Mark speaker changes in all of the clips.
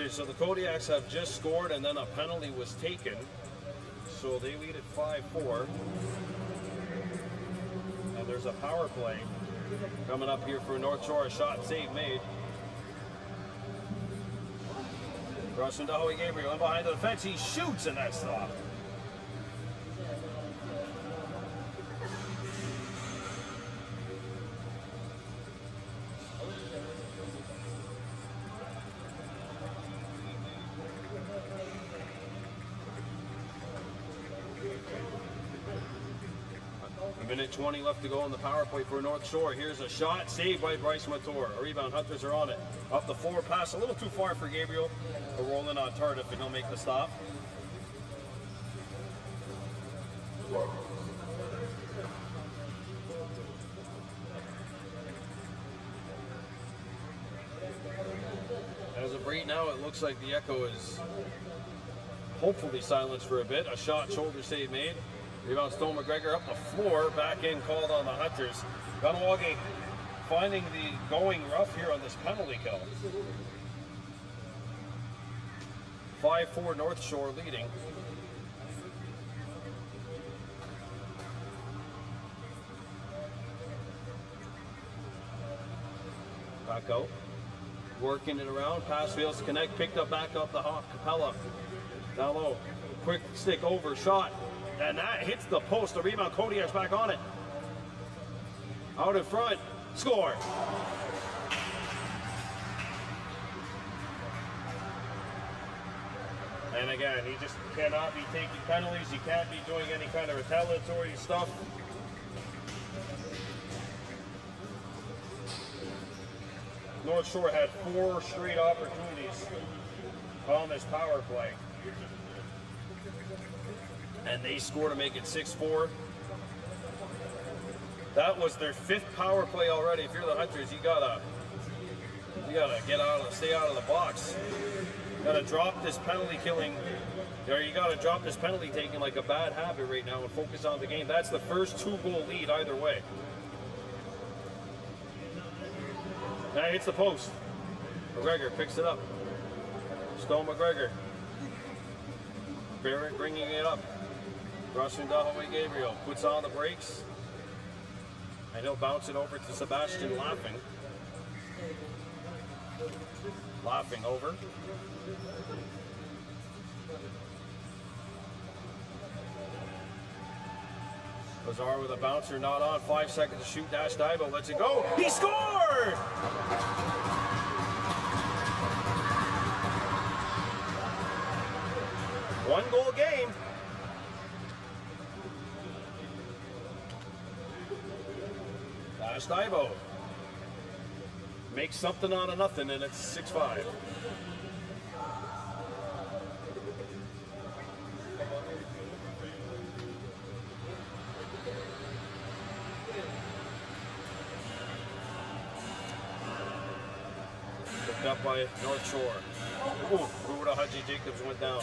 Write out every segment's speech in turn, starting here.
Speaker 1: Okay, so the Kodiaks have just scored and then a penalty was taken. So they lead at 5-4. And there's a power play coming up here for North Shore. A shot save made. Cross from Kahnawake Gabriel in behind the defense. He shoots and that's stopped. A minute 20 left to go on the power play for North Shore. Here's a shot, saved by Bryce Mator. A rebound, Hunters are on it. Up the floor, pass a little too far for Gabriel. A rolling on Tardif and he'll make the stop. As of right now, it looks like the echo is hopefully silenced for a bit. A shot, shoulder save made. Rebound, Stone McGregor up the floor, back in, called on the Hunters. Kahnawake finding the going rough here on this penalty kill. 5-4 North Shore leading. Back out. Working it around, pass fails to connect, picked up back up the Capella. Down low, quick stick over, shot. And that hits the post. The rebound, Kodiaks back on it. Out in front, score. And again, he just cannot be taking penalties. He can't be doing any kind of retaliatory stuff. North Shore had 4 straight opportunities on this power play. And they score to make it 6-4. That was their 5th power play already. If you're the Hunters, you gotta get out of, stay out of the box. You gotta drop this penalty killing, or you gotta drop this penalty taking like a bad habit right now and focus on the game. That's the first 2-goal lead either way. Now hits the post. McGregor picks it up. Stone McGregor. Barrett bringing it up. Crossing Kahnawake Gabriel, puts on the brakes, and he'll bounce it over to Sebastian Laughing. Laughing over. Lazar with a bouncer, not on, 5 seconds to shoot, dash dive, but lets it go. He scored! One-goal game. Divo makes something out of nothing, and it's 6-5. Picked up by North Shore. Ooh, Ruda Haji Jacobs went down.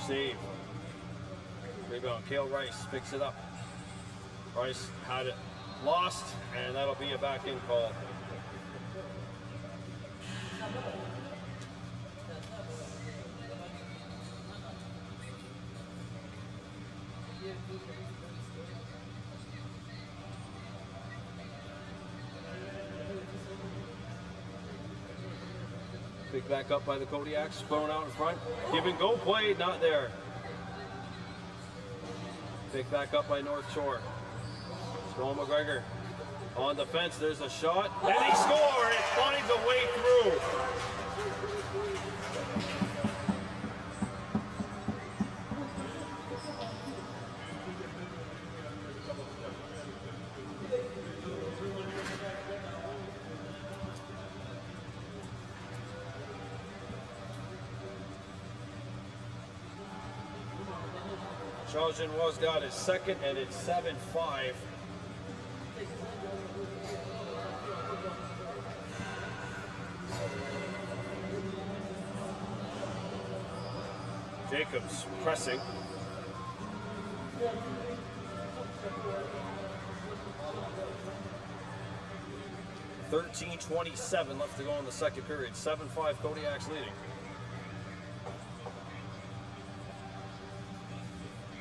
Speaker 1: Save. Rebound. Cale Rice picks it up. Rice had it lost, and that'll be a back in call. Picked back up by the Kodiaks, thrown out in front. Give and go play, not there. Picked back up by North Shore. Stone McGregor on the fence, there's a shot, and he scores! It finds a way through. Charles was got his second, and it's 7-5. Jacobs pressing. $13:27 left to go in the second period. 7-5 Kodiaks leading.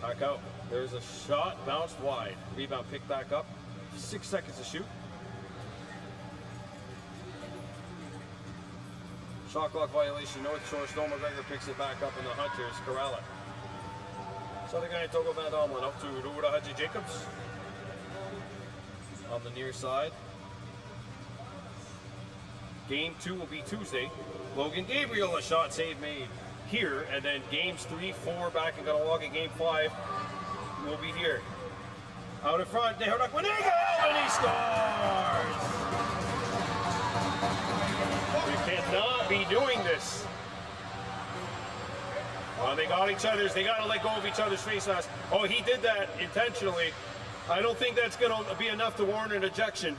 Speaker 1: Back out. There's a shot, bounced wide. Rebound picked back up. 6 seconds to shoot. Shot clock violation. North Shore. Stone McGregor picks it back up in the Hunters. Corral it. Southern guy Togo Van Domlin up to Ruda Haji Jacobs. On the near side. Game 2 will be Tuesday. Logan Gabriel, a shot save made here, and then games 3, 4 back in Kahnawake. Game 5 will be here. Out in front, Dehorak Waniga, and he scores! We cannot be doing this. They got each other's, they got to let go of each other's face-offs. Oh, he did that intentionally. I don't think that's going to be enough to warrant an ejection.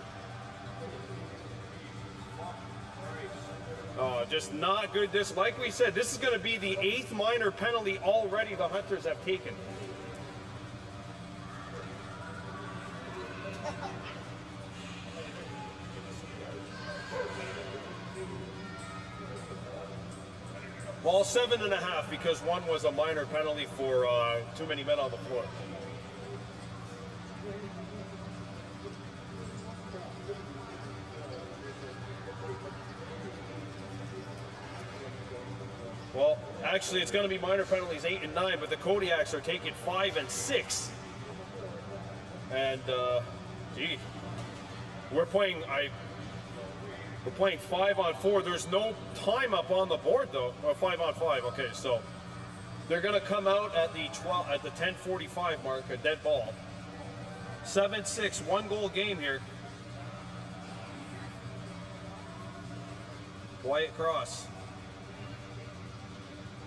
Speaker 1: Oh, just not good. This, like we said, this is going to be the 8th minor penalty already the Hunters have taken. Well, 7.5 because one was a minor penalty for too many men on the floor. Well, actually, it's going to be minor penalties 8 and 9, but the Kodiaks are taking 5 and 6. And, we're playing 5 on 4. There's no time up on the board though. Oh, 5 on 5. Okay, so they're going to come out at the 10:45 mark, a dead ball. 7-6, 1-goal game here. Wyatt Cross.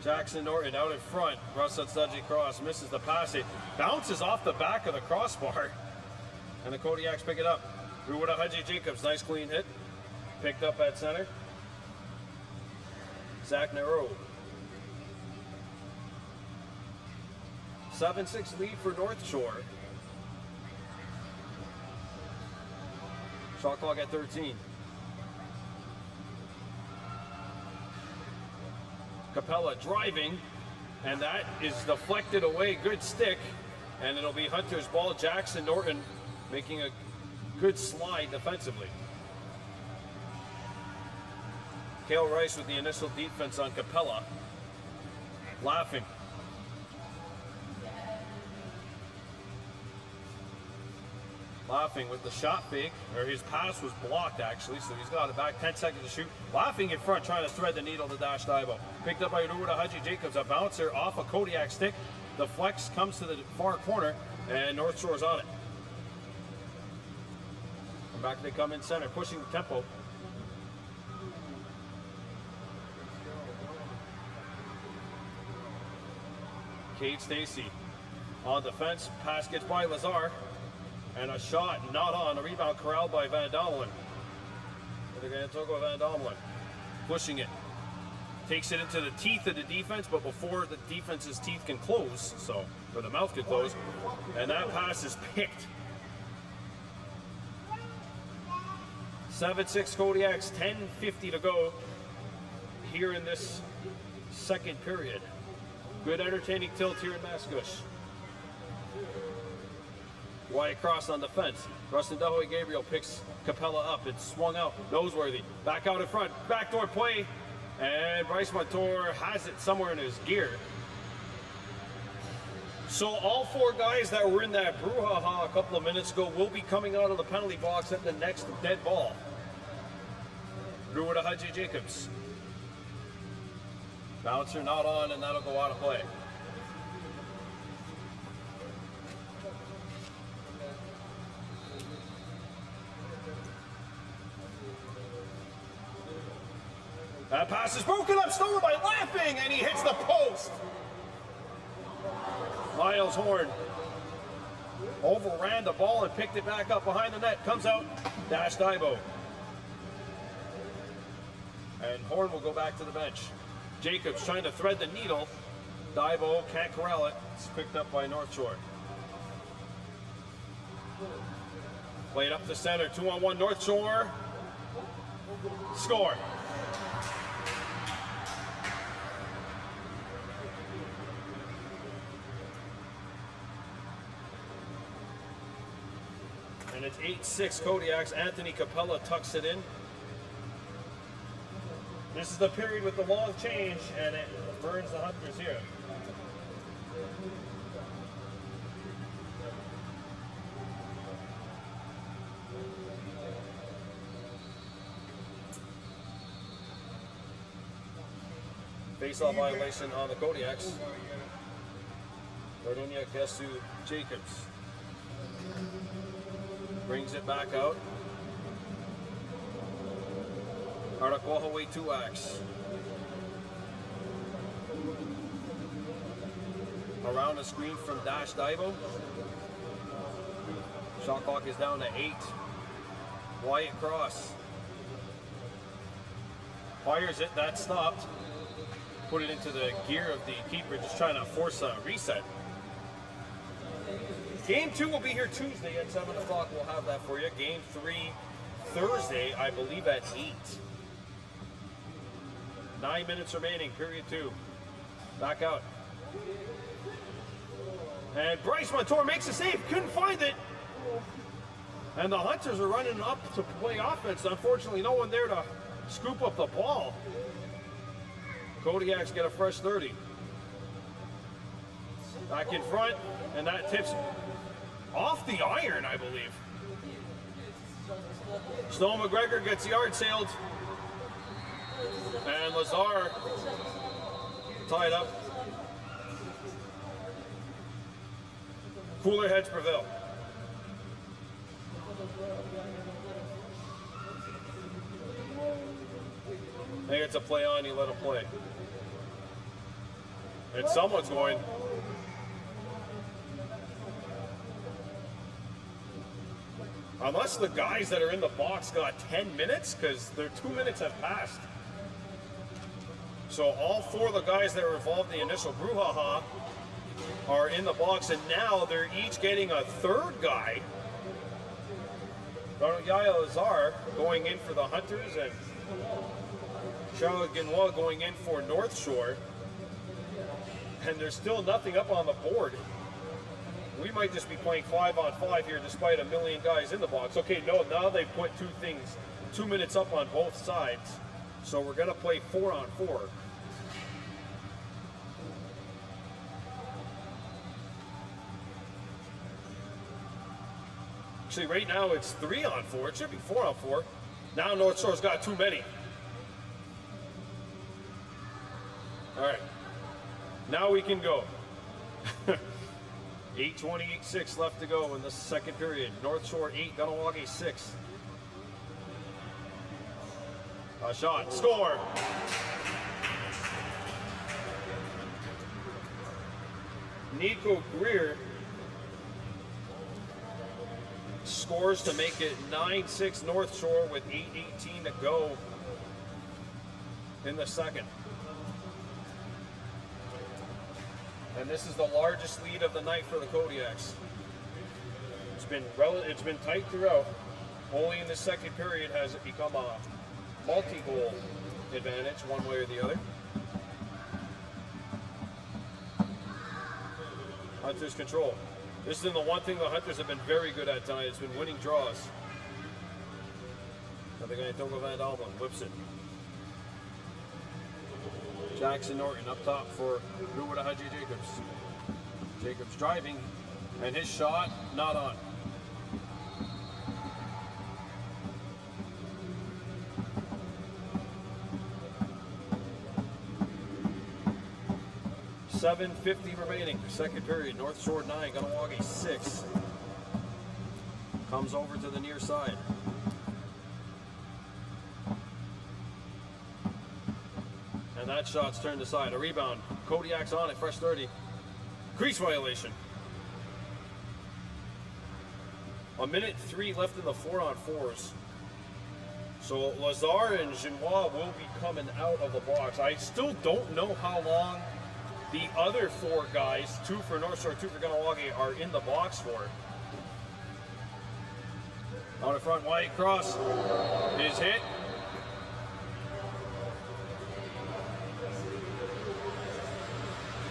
Speaker 1: Jackson Norton out in front. Russell Studgy Cross misses the pass. It bounces off the back of the crossbar. And the Kodiaks pick it up. Ruda Haji Jacobs, nice clean hit. Picked up at center. Zach Nero. 7-6 lead for North Shore. Shot clock at 13. Capella driving, and that is deflected away. Good stick, and it'll be Hunter's ball. Jackson Norton making a good slide defensively. Cale Rice with the initial defense on Capella. Laughing. Laughing with the shot fake, or his pass was blocked actually, so he's got it back. 10 seconds to shoot. Laughing in front, trying to thread the needle to Dash Daibo. Picked up by Ruda Haji Jacobs, a bouncer off a Kodiak stick. The flex comes to the far corner, and North Shore's on it. And back they come in center, pushing the tempo. Cade Stacy on defense, pass gets by Lazar. And a shot not on, a rebound corralled by Van Domlin. They're going to talk about Van Domlin. Pushing it. Takes it into the teeth of the defense, but before the defense's teeth can close, or the mouth can close, and that pass is picked. 7-6 Kodiaks, 10:50 to go here in this second period. Good entertaining tilt here in Mascouche. Wyatt Cross on the fence. Rustin Dahoe Gabriel picks Capella up. It's swung out. Noseworthy. Back out in front. Backdoor play. And Bryce Montour has it somewhere in his gear. So all 4 guys that were in that brouhaha a couple of minutes ago will be coming out of the penalty box at the next dead ball. Ruda Haji Jacobs. Bouncer not on, and that'll go out of play. That pass is broken up, stolen by Laughing, and he hits the post. Miles Horn overran the ball and picked it back up behind the net. Comes out, Dash Daibo. And Horn will go back to the bench. Jacobs trying to thread the needle. Divo can't corral it. It's picked up by North Shore. Played up the center, 2-on-1 North Shore. Score. And it's 8-6 Kodiaks. Anthony Capella tucks it in. This is the period with the long change, and it burns the Hunters here. Face-off violation on the Kodiaks. Rodonia gets to Jacobs. Brings it back out. Kahnawake 2X. Around the screen from Dash Divo. Shot clock is down to 8. Wyatt Cross. Fires it, that stopped. Put it into the gear of the keeper, just trying to force a reset. Game 2 will be here Tuesday at 7 o'clock. We'll have that for you. Game 3 Thursday, I believe at 8. 9 minutes remaining, period 2. Back out. And Bryce Montour makes a save. Couldn't find it. And the Hunters are running up to play offense. Unfortunately, no one there to scoop up the ball. Kodiaks get a fresh 30. Back in front, and that tips off the iron, I believe. Snow McGregor gets yard sailed. And Lazar tied up. Cooler heads prevail. I think it's a play on, you let him play. And someone's going. Unless the guys that are in the box got 10 minutes, because their 2 minutes have passed. So all 4 of the guys that were involved in the initial brouhaha are in the box, and now they're each getting a third guy. Yaya Lazar going in for the Hunters, and Charlotte Genois going in for North Shore. And there's still nothing up on the board. We might just be playing 5-on-5 here despite a million guys in the box. Okay, no, now they've put 2 minutes up on both sides. So we're gonna play 4-on-4. Actually, right now it's 3-on-4. It should be 4-on-4. Now North Shore's got too many. All right, now we can go. 8:28.6 left to go in the second period. North Shore 8, Kahnawake 6. A shot, score. Nico Greer scores to make it 9-6 North Shore with 8:18 to go in the second. And this is the largest lead of the night for the Kodiaks. It's been tight throughout. Only in the second period has it become a multi-goal advantage, one way or the other. Hunters control. This is the one thing the Hunters have been very good at tonight. It's been winning draws. Another guy, Togo Van Alban, whips it. Jackson Norton up top for Ruwadahaji Jacobs. Jacobs driving, and his shot not on. $7:50 remaining, second period. North Shore 9, Kahnawake 6. Comes over to the near side. And that shot's turned aside. A rebound. Kodiak's on it, fresh 30. Crease violation. 1:03 left in the 4-on-4s. So Lazar and Genois will be coming out of the box. I still don't know how long The other 4 guys, 2 for North Shore, 2 for Kahnawake, are in the box for it. Out in front, Wyatt Cross is hit.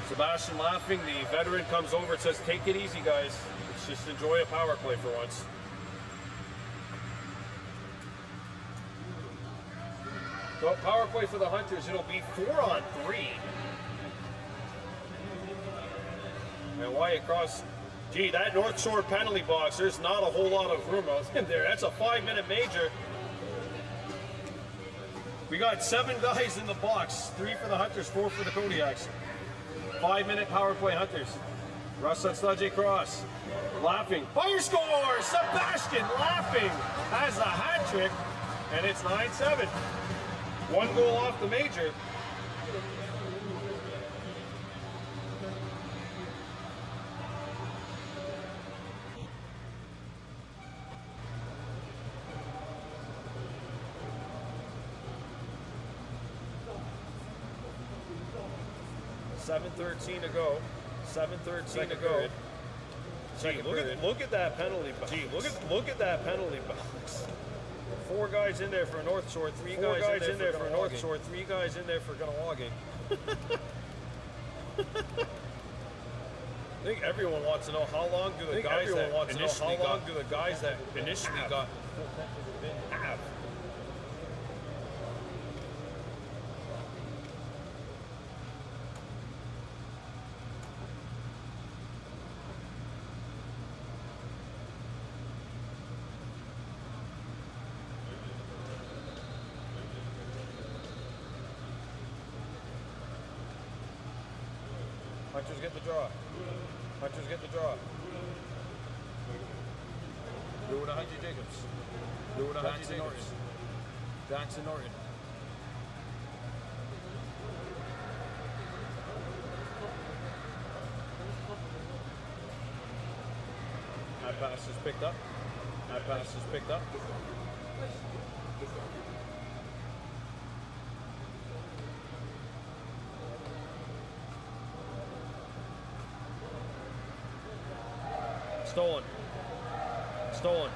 Speaker 1: Sebastian laughing, the veteran comes over and says, take it easy, guys. Let's just enjoy a power play for once. So power play for the Hunters, it'll be 4 on 3. And Wyatt Cross, gee, that North Shore penalty box, there's not a whole lot of room out in there. That's a 5-minute major. We got 7 guys in the box, 3 for the Hunters, 4 for the Kodiaks. 5-minute power play Hunters. Russ on Sludgy Cross, laughing, fire score! Sebastian laughing has a hat trick, and it's 9-7. 1 goal off the major. $7:13 to go. 7:13 to go. Gee, look at that penalty box. Gee, look at that penalty box. 4 guys in there for North Shore, 3 guys in there for North Shore, 3 guys in there for Kahnawake. I think everyone wants to know how long do the guys that initially got have. Hunters get the draw. Hunters get the draw. Do it to Hunter Jacobs. Do it to Hunter Jacobs. Jackson Norton. That pass is picked up. That pass is picked up. Stolen. Stolen.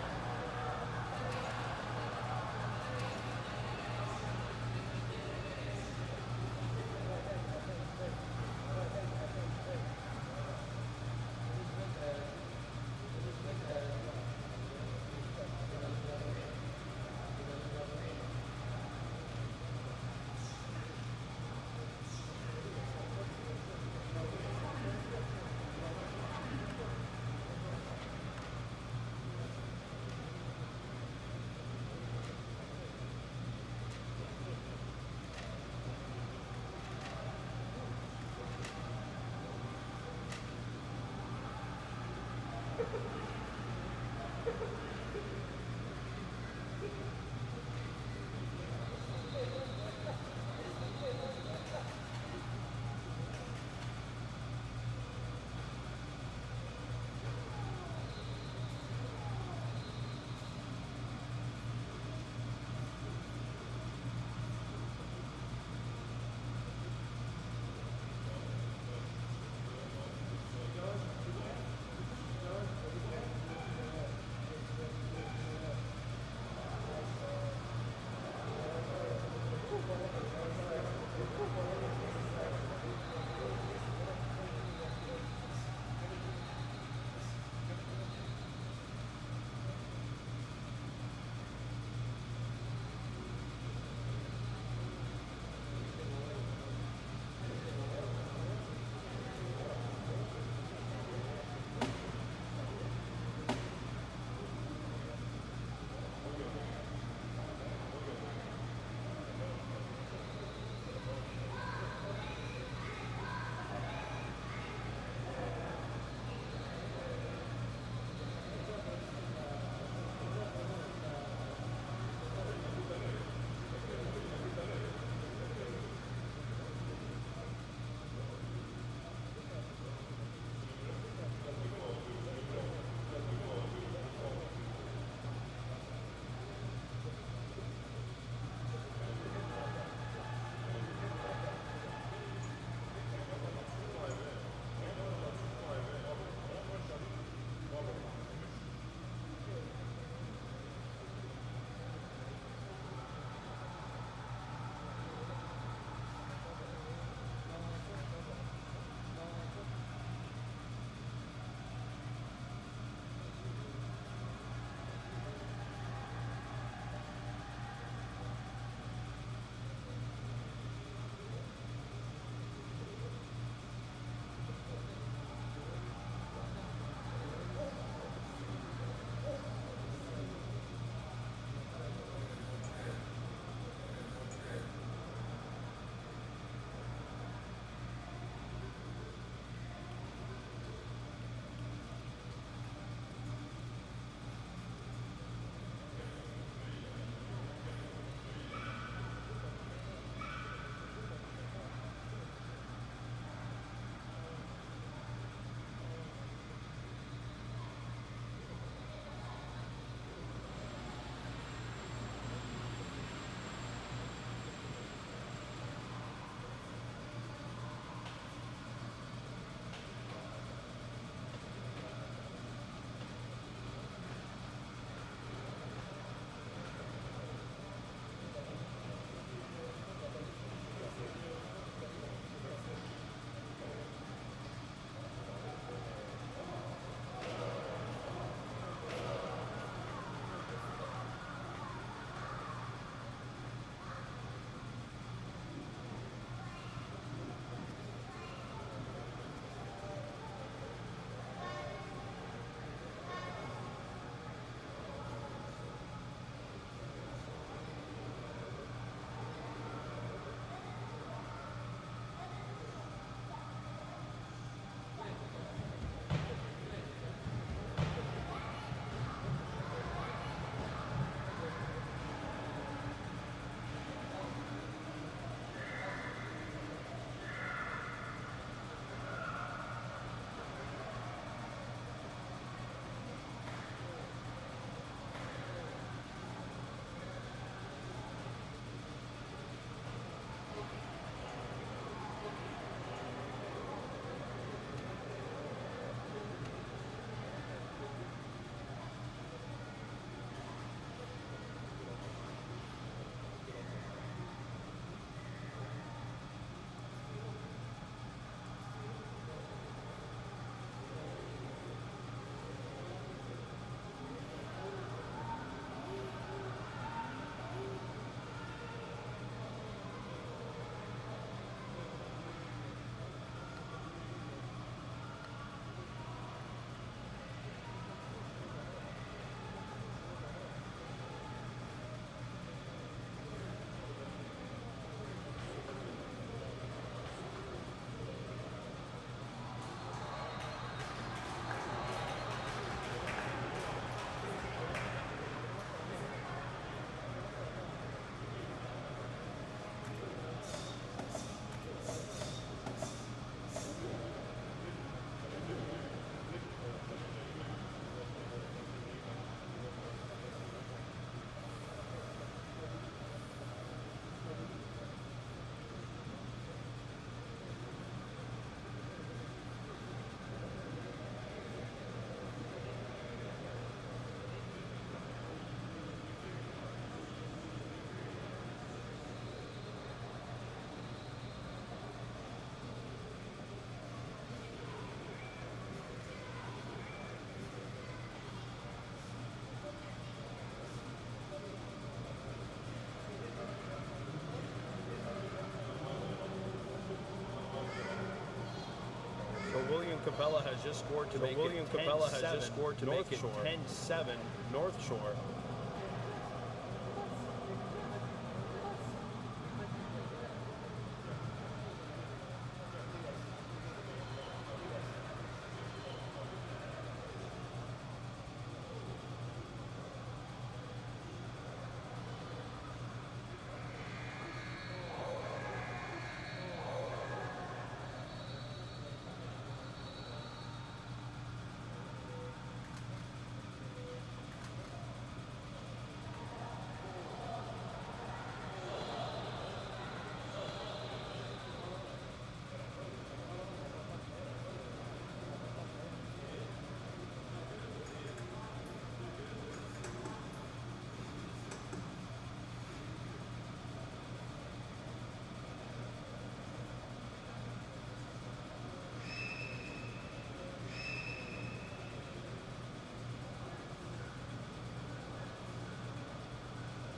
Speaker 1: Capella has just scored to make
Speaker 2: William
Speaker 1: it
Speaker 2: Capella
Speaker 1: 10-7
Speaker 2: has just scored to
Speaker 1: North
Speaker 2: make it
Speaker 1: Shore.
Speaker 2: 10-7 North Shore.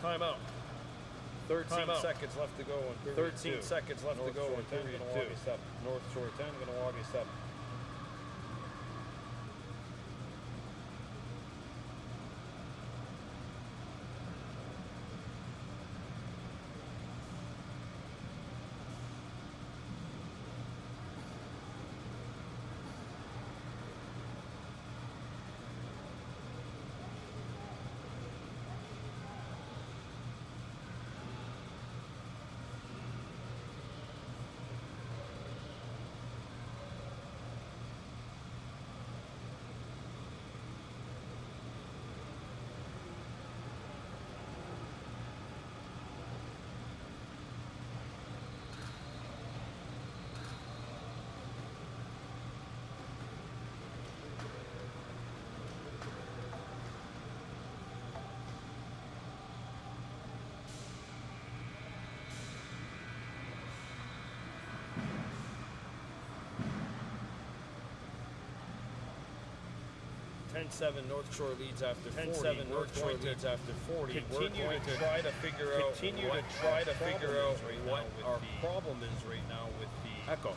Speaker 1: Timeout.
Speaker 2: 13 seconds left to go in period
Speaker 1: 13 seconds left to go in period 2.
Speaker 2: North Shore 10, Kahnawake 7. North Shore leads after 40. North Shore leads after 40. Continue to try to figure out what our problem is right now with the echo.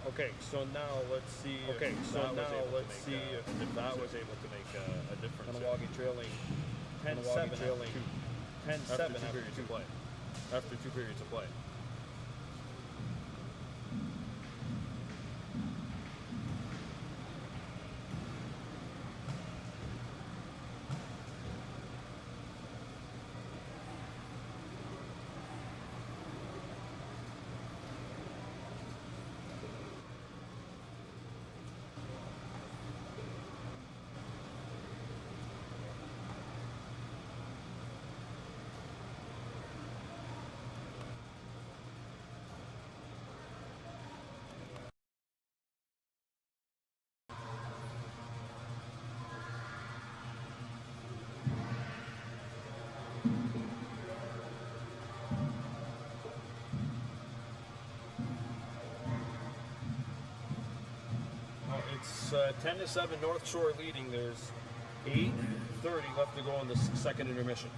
Speaker 2: Okay, so now let's see. If that was able to make a difference.
Speaker 1: Kahnawake trailing
Speaker 2: 10-7
Speaker 1: after 2 periods of play. After 2 periods of play. It's 10-7 North Shore leading. There's 8:30 left to go in the second intermission.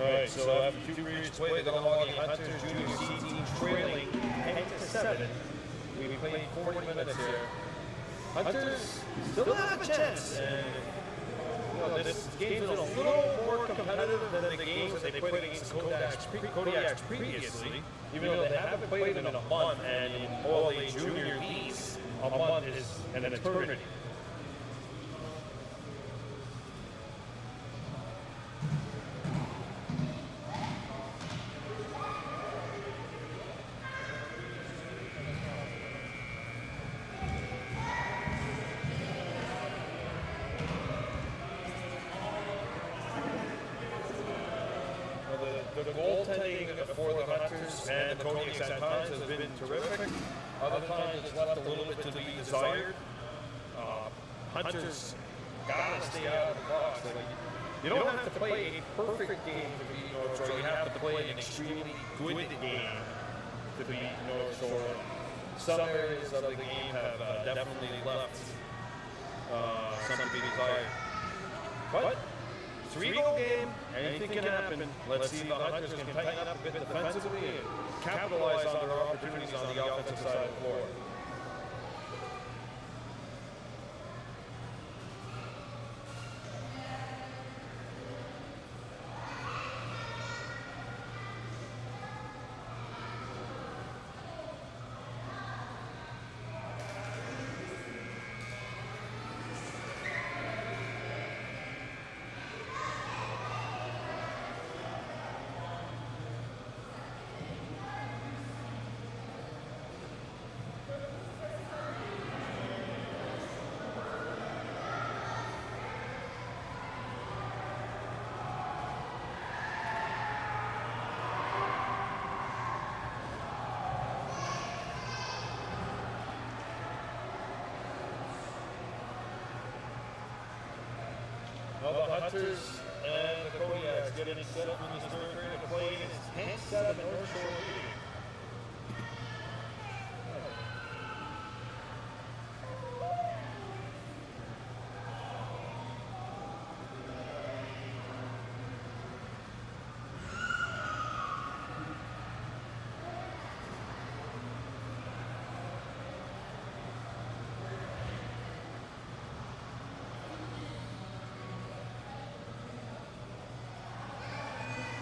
Speaker 2: Alright, so after 2 periods played, the Kahnawake Hunters Junior C team trailing 10-7. We played 40 minutes here. Hunters still have a chance, and this game's been a little more competitive than the games that they played against the Kodiaks previously, even though they haven't played in a month, and in OLA Junior East, a month is an eternity. The goaltending for the Hunters and the Kodiaks at times has been terrific. Other times it's left a little bit to be desired. Hunters gotta stay out of the box. You don't have to play a perfect game to beat North Shore. You have to play an extremely good game to beat North Shore. Some areas of the game have definitely left some to be desired. But 3-goal game, anything can happen. Let's see if the Hunters can tighten up a bit defensively and capitalize on their opportunities on the offensive side of the floor. Well, the Hunters and the Kodiaks getting set up in this third period of play. It's 10-7 North Shore leading.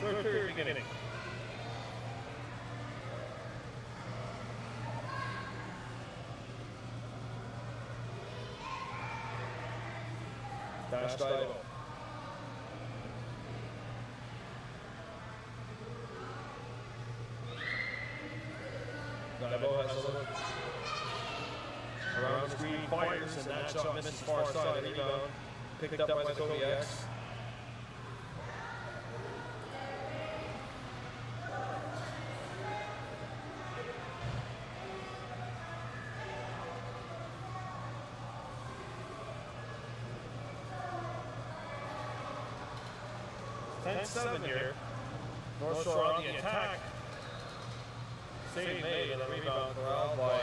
Speaker 2: Third period beginning. Dash Divo. Divo has a look. Around the screen, fires, and that shot misses far side. Rebound picked up by the Kodiaks. Ten-7 here. North Shore on the attack. Save made and a rebound corralled by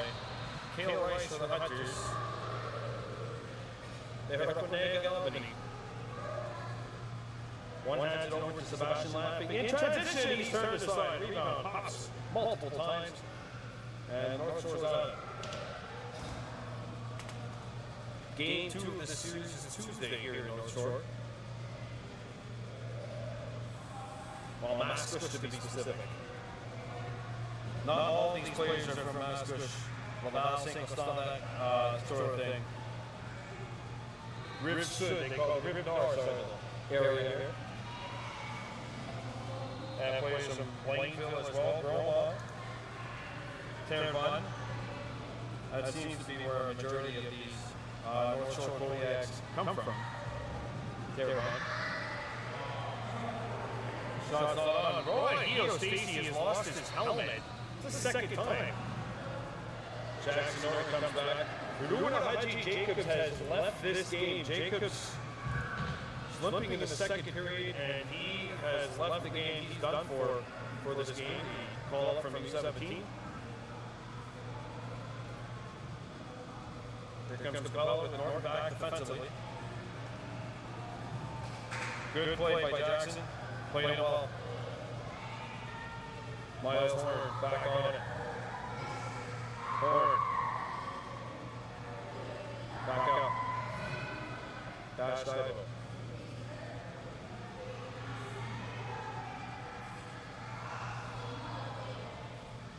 Speaker 2: Kale Rice for the Hunters. They have Kahnawake Albany. One hands it over to Sebastian Laughing. In transition, he's turned aside. Rebound pops multiple times. And North Shore's out. Game 2 of this series is Tuesday here in North Shore. Well, Mascouche to be specific. Not all these players are from Mascouche, Laval, St. Constant, that sort of thing. Rive Sud, they call it Rive Nord area here. And play some Plainville as well, Broma, Terrebonne. That seems to be where a majority of these North Shore Kodiaks come from. Terrebonne. Shots not on. Roy Stacey has lost his helmet. It's the second time. Jackson Norton comes back. Ruduna Haji Jacobs has left this game. Jacobs limping in the second period, and he has left the game. He's done for this game. He called up from U17. Here comes Cabello with Norton back defensively. Good play by Jackson. Playing well. Miles Horn back on it. Horn. Back up. Dash dive.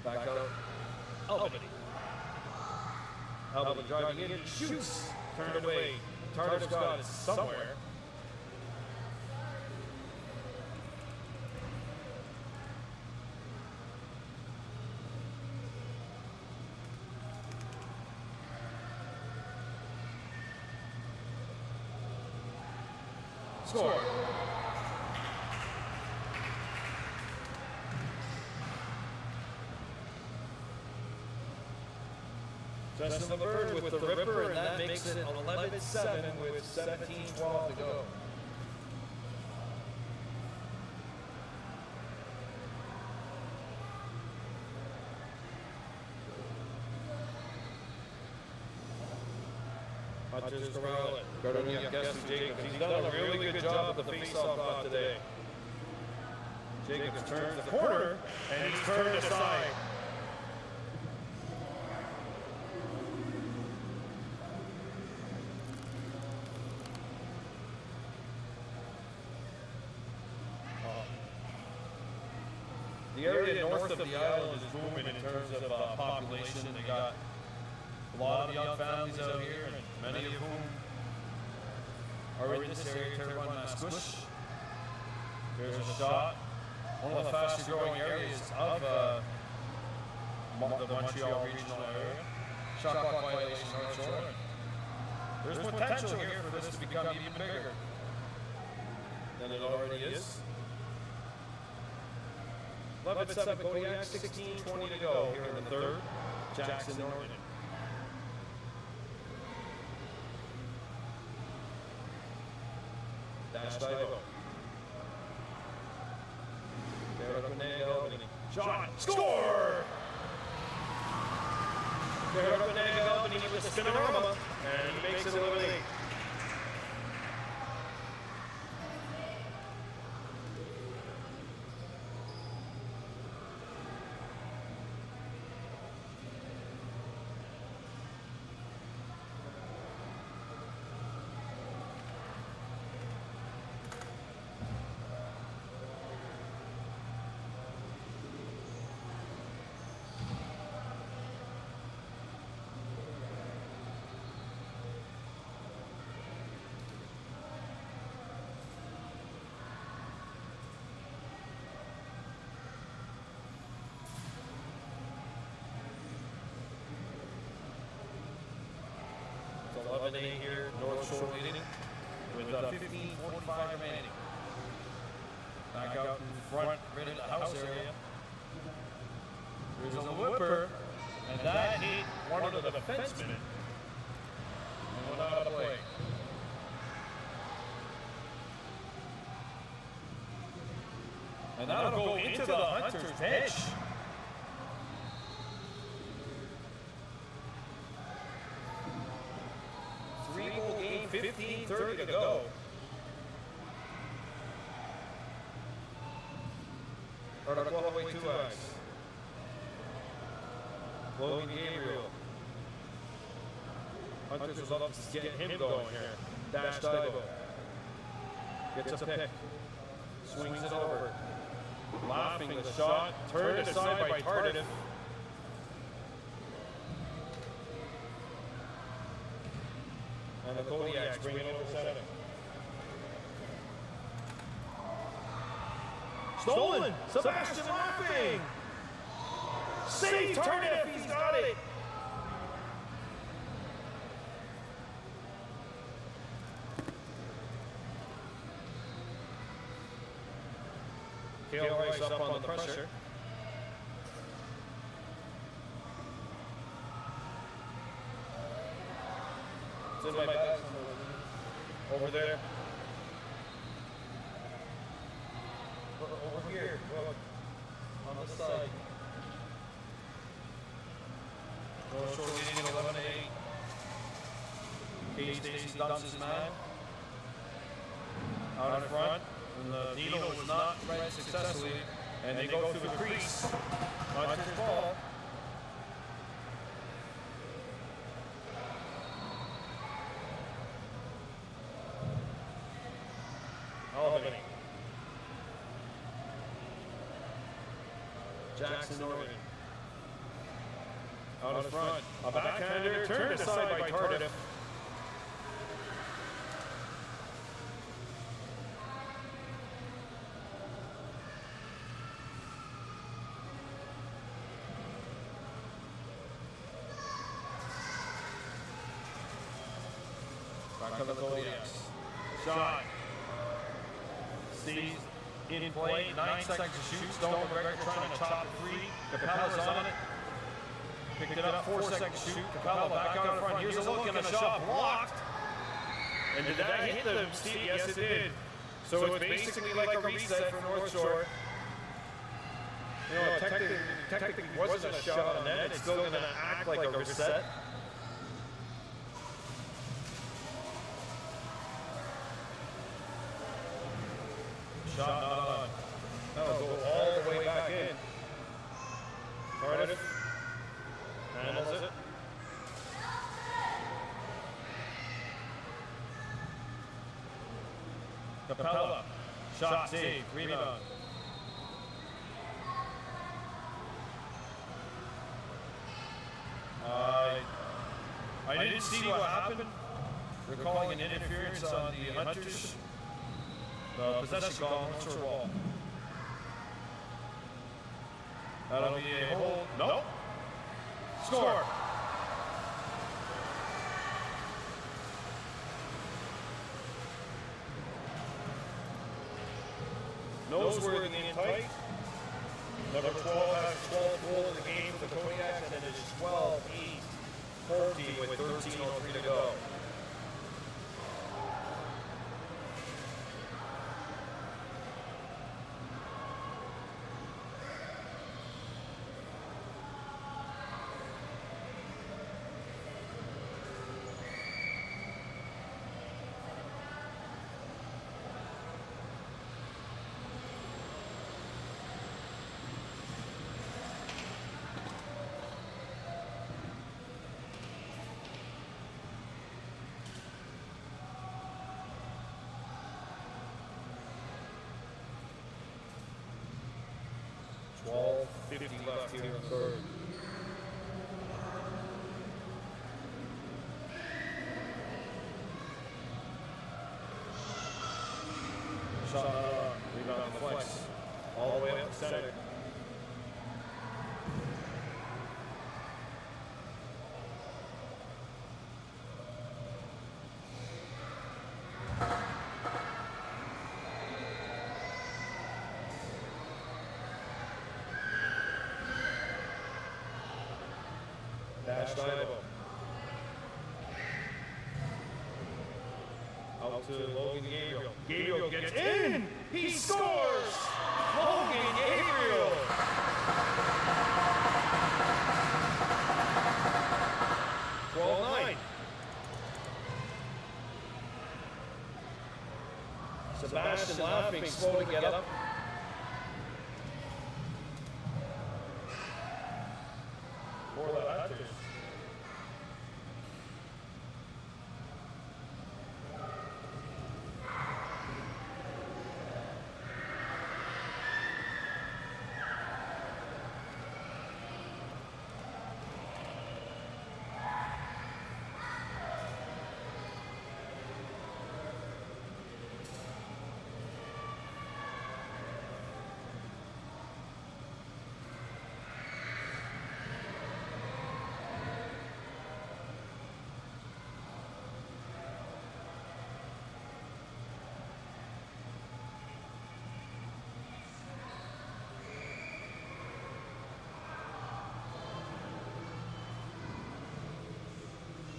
Speaker 2: Back out. Albany. Albany driving in. Shoots. Turned away. Tardif's got it somewhere. Score. Justin LeBird with the ripper, and that makes it 11-7 with 17-12 to go. Hutchins corral it. Kahnawake gets to Jacobs. He's done a really good job of the face-off dot today. Jacobs turns the corner, and he's turned aside. The area north of the island is booming in terms of population. They got a lot of young families out here, and many of whom are in this area to run Mascouche. There's a shot. One of the faster growing areas of the Montreal regional area. Shot clock violation North Shore. There's potential here for this to become even bigger than it already is. 11-7 Kodiaks, 16-20 to go here in the third. Jackson Norton. Dash dive. Shot. Score! Albany with the spinorama, and he makes it 11-8. It's 11-8 here, North Shore leading with 15:45 remaining. Back out in front, right in the house area. There's a whipper, and that hit one of the defensemen and went out of play. And that'll go into the Hunters bench. Three-goal game, 15:30 to go. Or the Kahnawake 2 eyes. Logan Gabriel. Hunters would love to get him going here. Dash dive. Gets a pick. Swings it over. Laughing the shot. Turned aside by Tardif. And the Kodiaks bring it over center. Stolen! Sebastian laughing! Save Tardif! He's got it! Kale Rice up on the pressure. It's in my bag. Over there. Over here. Look. On the side. North Shore leading 11-8. Katie Stacy dumps his man. Out in front. And the needle was not right successfully. And they go through the crease. Not your ball. Albany. Jackson Norton. Out of front. A backhander turned aside by Tardif. Back on the Kodiaks. Shot. Sees in play. 9 seconds to shoot. Stone McGregor trying to chop it free. Capella's on it. Picked it up. 4 seconds to shoot. Capella back out in front. Here's a look and a shot blocked. And did that hit them, Steve? Yes, it did. So it's basically like a reset for North Shore. You know, technically wasn't a shot on net. It's still going to act like a reset. Shot not on. That'll go all the way back in. Cardiff handles it. Capella. Shot saved. Rebound. I didn't see what happened. They're calling an interference on the Hunters. Possession call, North Shore wall. That'll be a hold. Nope. Score. Noseworthy in tight. Number 12 has 12th goal of the game for the Kodiaks, and it is 12-8-14 with 13:03 to go. Left here in the third. Shot rebound on the flex. All the way up the center. Out to Logan Gabriel. Gabriel gets in! He scores! Logan Gabriel! Sebastian laughing, slow to get up. For the Hunters.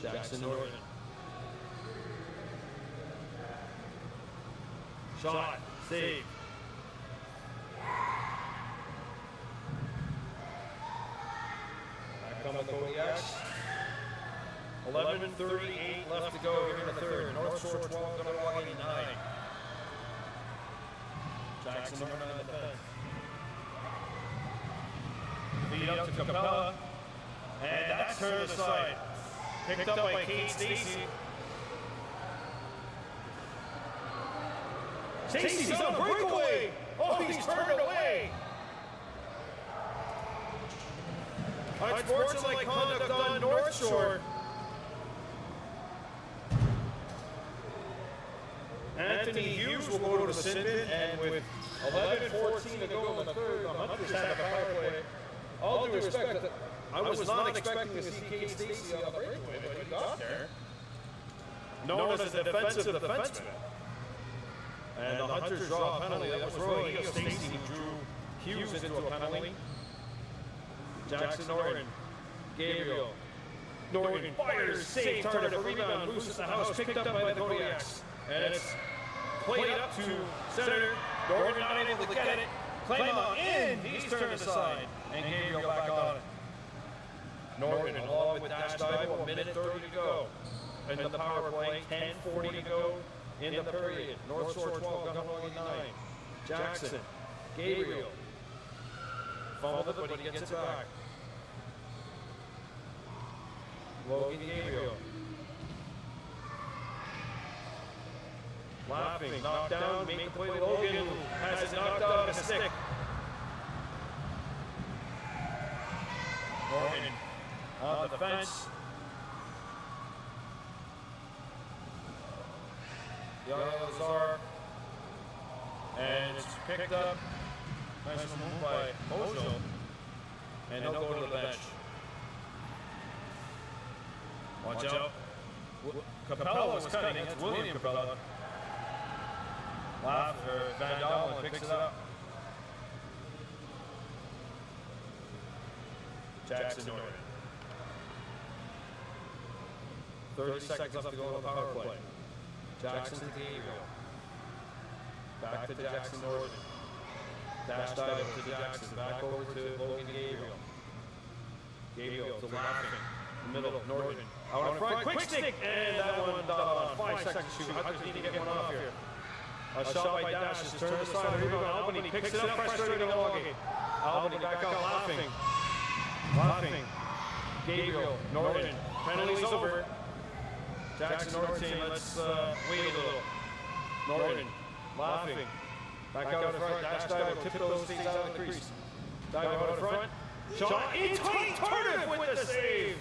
Speaker 2: Jackson Norton. Shot, save. Back on the Kodiaks. 11:38 left to go here in the third. North Shore 12, Kahnawake 9. Jackson Norton on the defense. Feed up to Capella. And that's turned aside. Picked up by Kate Stacy. Stacy's on a breakaway! Oh, he's turned away! Unsportsmanlike conduct on North Shore. Anthony Hughes will go to the sin bin, and with 11:14 to go in the third, the Hunters have a power play. All due respect, I was not expecting to see Kate Stacy on the breakaway, but he got there. Known as the defensive defenseman. And the Hunters draw a penalty. That was Roy Stacy who drew Hughes into a penalty. Jackson Norton, Gabriel. Norton fires, save, target, a rebound, loses the house, picked up by the Kodiaks. And it's played up to center. Norton not able to get it. Claymont in, he's turned aside. And Gabriel back on it. Norton along with dash dive, 1:30 to go. And the power play, 10:40 to go in the period. North Shore 12, Kahnawake 9. Jackson, Gabriel. Fumbled it, but he gets it back. Logan Gabriel. Laughing, knocked down, make the play. Logan who has it knocked out of a stick. Norton on the fence. Lazar. And it's picked up. Nice move by Mojo. And he'll go to the bench. Watch out. Capella was cutting. It's William Capella. Van Dalen picks it up. Jackson Norton. 30 seconds left to go on the power play. Jackson to Gabriel. Back to Jackson Norton. Dash dive to Jackson. Back over to Logan Gabriel. Gabriel to Laughing. Middle, Norton. Out in front, quick stick! And that one, 5 seconds shoot. Hunters need to get one off here. A shot by Dash is turned aside. Rebound, Albany picks it up, frustrating Kahnawake. Albany back out, Laughing. Laughing. Gabriel, Norton. Penalty's over. Jackson Norton, let's wait a little. Norton, Laughing. Back out in front, dash dive, tip those stays out of the crease. Dive out in front. Shot in tight, Tardif with the save.